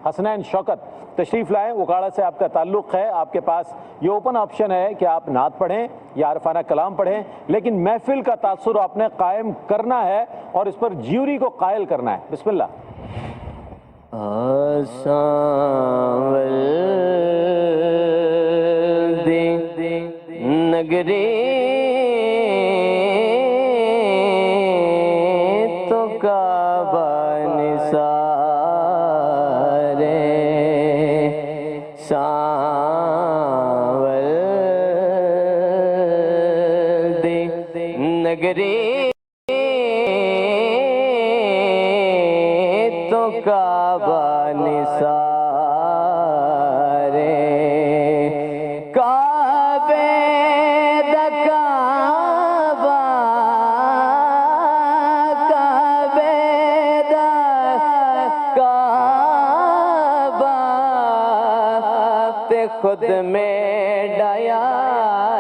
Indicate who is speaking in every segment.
Speaker 1: حسنین شوکت تشریف لائیں، اکاڑا سے آپ کا تعلق ہے، آپ کے پاس یہ اوپن آپشن ہے کہ آپ نعت پڑھیں یا عارفانہ کلام پڑھیں، لیکن محفل کا تاثر آپ نے قائم کرنا ہے اور اس پر جیوری کو قائل کرنا ہے۔ بسم اللہ۔
Speaker 2: نگری تو کعبہ نثارے سانول دی نگری تو کعبہ نثارے خود میں ڈایا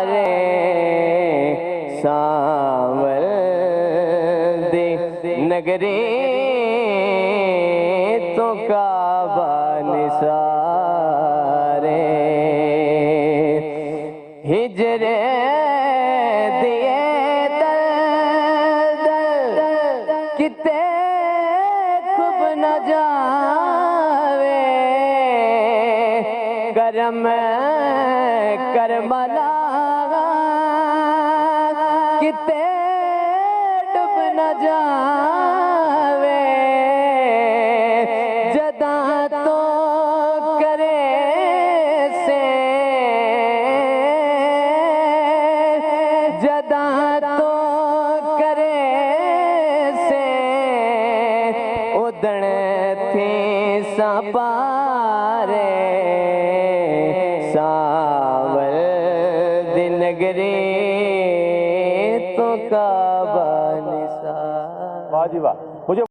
Speaker 2: رے سانول دی نگری تو کعبہ نثارے ہجرے دیے دل دل کتے خوب نہ جاوے کرم کرملا کتے ڈب نہ جاوے جداں تو کرے سے جداں تو کرے سے ادھن تھی سپارے سانول دی نگری تو کعبہ نثارے۔
Speaker 1: واہ جی واہ۔